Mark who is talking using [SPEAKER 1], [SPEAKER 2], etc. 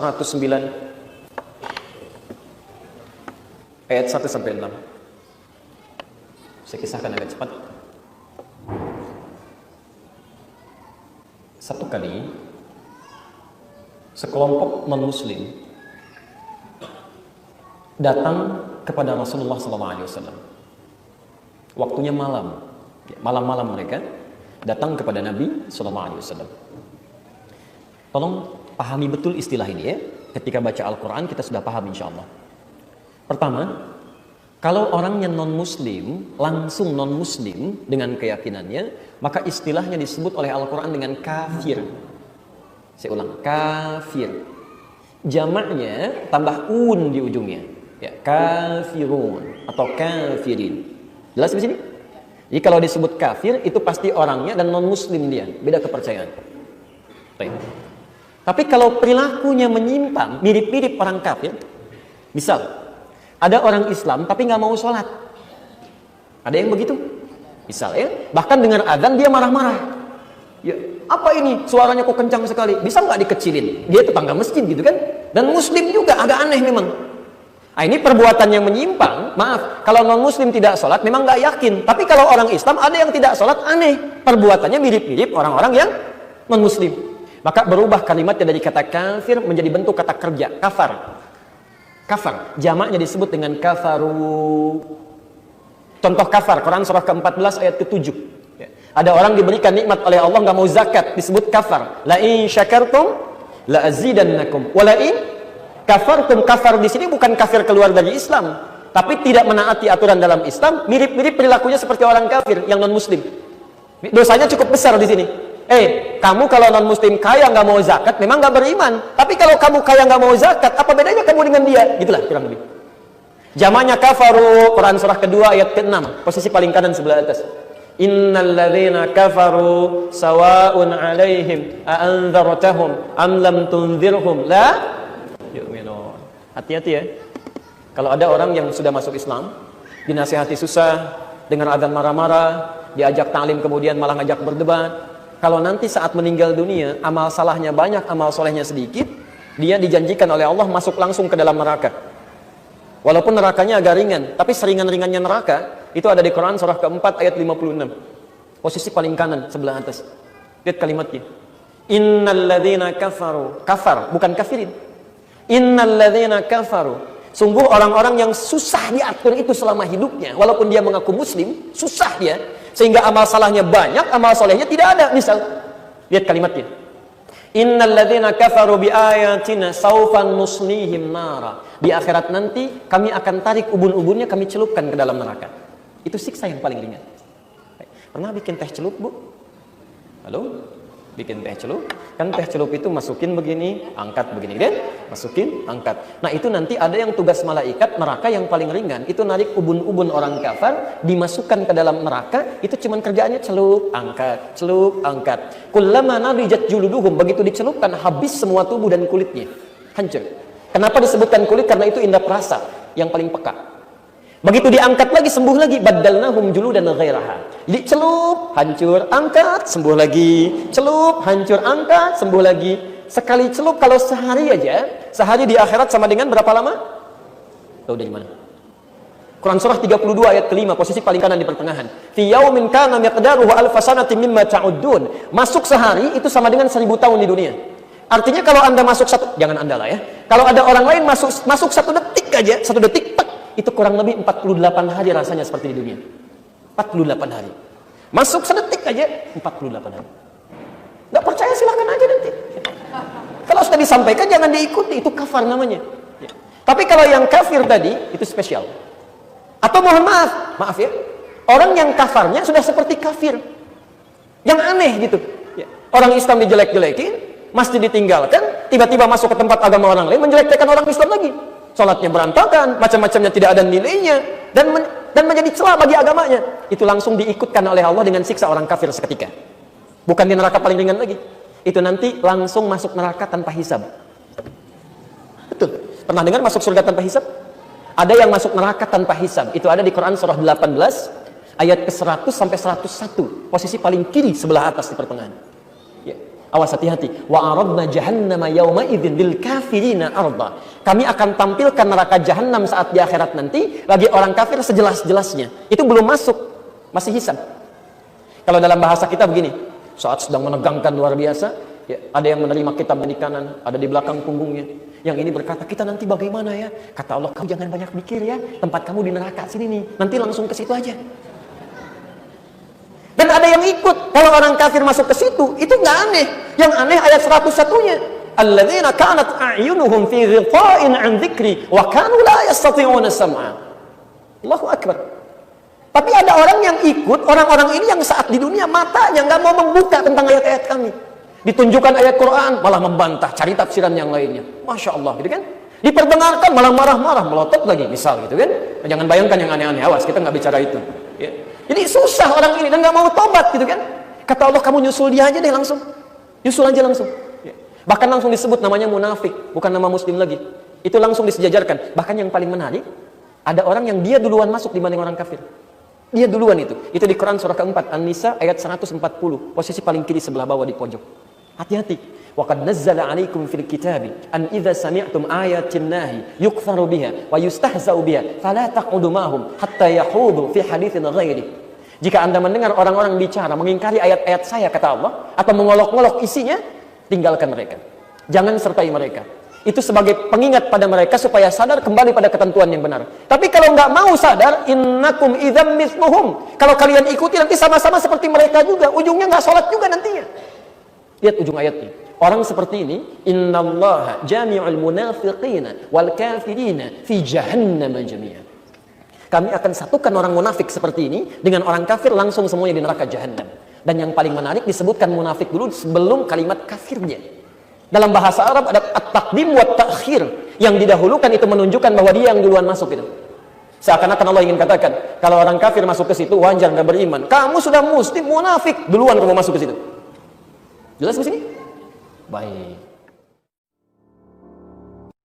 [SPEAKER 1] 109 ayat 1 sampai 6. Saya kisahkan agak cepat. Satu kali sekelompok non-muslim datang kepada Rasulullah SAW. Waktunya malam. Malam-malam mereka datang kepada Nabi SAW. Tolong pahami betul istilah ini ya. Ketika baca Al-Quran kita sudah paham insya Allah. Pertama, kalau orangnya non-muslim, langsung non-muslim dengan keyakinannya, maka istilahnya disebut oleh Al-Quran dengan kafir. Saya ulang, kafir. Jamaknya tambah un di ujungnya. Ya, kafirun atau kafirin. Jelas di sini? Jadi kalau disebut kafir itu pasti orangnya dan non-muslim dia, beda kepercayaan. Baik. Tapi kalau perilakunya menyimpang, mirip-mirip orang kafir, misal ada orang Islam tapi nggak mau sholat, ada yang begitu, misal ya, bahkan dengar adzan dia marah-marah, ya apa ini suaranya kok kencang sekali, bisa nggak dikecilin? Dia tetangga masjid gitu kan, dan Muslim juga agak aneh memang. Nah, ini perbuatan yang menyimpang. Maaf, kalau non Muslim tidak sholat memang nggak yakin, tapi kalau orang Islam ada yang tidak sholat aneh, perbuatannya mirip-mirip orang-orang yang non Muslim. Maka berubah kalimatnya dari kata kafir menjadi bentuk kata kerja, kafar. Kafar, jamaknya disebut dengan kafaru. Contoh kafar, Quran surah ke-14 ayat ke-7. Ya. Ada orang diberikan nikmat oleh Allah nggak mau zakat, disebut kafar. La in syakartum la azidannakum. Wa la in kafartum, kafar di sini bukan kafir keluar dari Islam, tapi tidak menaati aturan dalam Islam, mirip-mirip perilakunya seperti orang kafir yang non muslim. Dosanya cukup besar di sini. Kamu kalau non muslim kaya nggak mau zakat memang nggak beriman, tapi kalau kamu kaya nggak mau zakat apa bedanya kamu dengan dia, gitulah kurang lebih. Jamaknya kafaru, Quran surah kedua ayat ke-6, posisi paling kanan sebelah atas. Innal ladzina kafaru sawa'un 'alaihim a anzartahum am lam tunzirhum la yu'minun. Hati-hati ya, kalau ada orang yang sudah masuk Islam dinasihati susah, dengar adzan marah-marah, diajak ta'lim kemudian malah ngajak berdebat. Kalau nanti saat meninggal dunia, amal salahnya banyak, amal solehnya sedikit, dia dijanjikan oleh Allah masuk langsung ke dalam neraka. Walaupun nerakanya agak ringan, tapi seringan-ringannya neraka, itu ada di Quran surah ke-4 ayat 56. Posisi paling kanan, sebelah atas. Lihat kalimatnya. Innal ladzina kafaru. Kafar, bukan kafirin. Innal ladzina kafaru. Sungguh orang-orang yang susah diatur itu selama hidupnya, walaupun dia mengaku muslim, susah dia. Sehingga amal salahnya banyak, amal solehnya tidak ada. Misal, lihat kalimatnya. Innal ladzina kafaru bi ayatina saufan nuslihim nara. Di akhirat nanti kami akan tarik ubun-ubunnya, kami celupkan ke dalam neraka. Itu siksa yang paling ringan. Pernah bikin teh celup, Bu? Halo? Bikin teh celup, kan teh celup itu masukin begini, angkat begini, kan? Masukin, angkat. Nah itu nanti ada yang tugas malaikat neraka yang paling ringan, itu narik ubun-ubun orang kafir, dimasukkan ke dalam neraka, itu cuman kerjaannya celup, angkat, celup, angkat. Kullama nadijat juluduhum, begitu dicelupkan habis semua tubuh dan kulitnya, hancur. Kenapa disebutkan kulit? Karena itu indera perasa yang paling peka. Begitu diangkat lagi, sembuh lagi, baddalnahum juludan ghairaha. Dicelup, hancur, angkat, sembuh lagi. Celup, hancur, angkat, sembuh lagi. Sekali celup kalau sehari aja, sehari di akhirat sama dengan berapa lama? Tahu dari mana? Quran surah 32 ayat ke-5, posisi paling kanan di pertengahan. Fi yaumin kana miqdaruhu alf sanatin mimma ta'uddun. Masuk sehari itu sama dengan 1000 tahun di dunia. Artinya kalau Anda masuk satu, jangan Anda lah ya. Kalau ada orang lain masuk 1 detik aja, 1 detik, itu kurang lebih 48 hari rasanya seperti di dunia. 48 hari. Masuk sedetik aja 48 hari. Nggak percaya silahkan aja nanti. Kalau sudah disampaikan jangan diikuti, itu kafar namanya. Ya. Tapi kalau yang kafir tadi itu spesial. Atau mohon maaf ya, orang yang kafarnya sudah seperti kafir. Yang aneh gitu. Ya. Orang Islam dijelek-jelekin, masjid ditinggalkan, tiba-tiba masuk ke tempat agama orang lain menjelek-jelekan orang Islam lagi. Salatnya berantakan, macam-macamnya tidak ada nilainya, dan menjadi celah bagi agamanya. Itu langsung diikutkan oleh Allah dengan siksa orang kafir seketika. Bukan di neraka paling ringan lagi. Itu nanti langsung masuk neraka tanpa hisab. Betul. Pernah dengar masuk surga tanpa hisab? Ada yang masuk neraka tanpa hisab. Itu ada di Quran surah 18 ayat ke-100 sampai 101. Posisi paling kiri sebelah atas di pertengahan. Ya. Awas, hati-hati. Wa aradna jahannama yauma idzin lil kafirina arda. Kami akan tampilkan neraka jahanam saat di akhirat nanti bagi orang kafir sejelas-jelasnya. Itu belum masuk, masih hisab. Kalau dalam bahasa kita begini, saat sedang menegangkan luar biasa, ya, ada yang menerima kitab di kanan, ada di belakang punggungnya. Yang ini berkata, kita nanti bagaimana ya? Kata Allah, kamu jangan banyak mikir ya, tempat kamu di neraka sini nih, nanti langsung ke situ aja. Dan ada yang ikut. Kalau orang kafir masuk ke situ, itu nggak aneh. Yang aneh ayat 101-nya. Alladzina kanat a'yunuhum fi ghita'in 'an dzikri wa kanu la yastati'una sam'a. Allahu akbar. Tapi ada orang yang ikut, orang-orang ini yang saat di dunia matanya nggak mau membuka tentang ayat-ayat kami. Ditunjukkan ayat Quran, malah membantah, cari tafsiran yang lainnya. Masya Allah, gitu kan? Diperdengarkan, malah marah-marah, melotot lagi, misal gitu kan? Jangan bayangkan yang aneh-aneh, awas, kita nggak bicara itu. Ya. Jadi susah orang ini dan nggak mau tobat gitu kan? Kata Allah, kamu nyusul dia aja deh langsung, nyusul aja langsung. Ya. Bahkan langsung disebut namanya munafik, bukan nama muslim lagi. Itu langsung disejajarkan. Bahkan yang paling menarik, ada orang yang dia duluan masuk dibanding orang kafir. Dia duluan itu. Itu di Quran surah keempat An-Nisa ayat 140, posisi paling kiri sebelah bawah di pojok. Hati-hati. وَقَدْ نَزَّلَ عَلَيْكُمْ فِي الْكِتَابِ أَنْ إِذَا سَمِعْتُمْ آيَاتِ اللَّهِ يُكْفَرُ بِهَا وَيُسْتَهْزَأُ بِهَا فَلَا تَقْعُدُوا مَعَهُمْ حَتَّى يَخُوضُوا فِي حَدِيثٍ غَيْرِهِ. Jika Anda mendengar orang-orang bicara mengingkari ayat-ayat saya, kata Allah, atau mengolok-ngolok isinya, tinggalkan mereka. Jangan sertai mereka. Itu sebagai pengingat pada mereka supaya sadar kembali pada ketentuan yang benar. Tapi kalau nggak mau sadar, innakum idzam mithluhum. Kalau kalian ikuti nanti sama-sama seperti mereka juga. Ujungnya nggak sholat juga nantinya. Lihat ujung ayatnya. Orang seperti ini, innallaha jami'ul munafiqina wal kafirina fi jahannam jami'an. Kami akan satukan orang munafik seperti ini dengan orang kafir langsung semuanya di neraka jahanam. Dan yang paling menarik disebutkan munafik dulu sebelum kalimat kafirnya. Dalam bahasa Arab ada at-taqdim wa ta'khir. Yang didahulukan itu menunjukkan bahwa dia yang duluan masuk itu. Seakan-akan Allah ingin katakan, kalau orang kafir masuk ke situ wajar nggak beriman. Kamu sudah muslim munafik, duluan kamu masuk ke situ. Jelas di sini? Baik.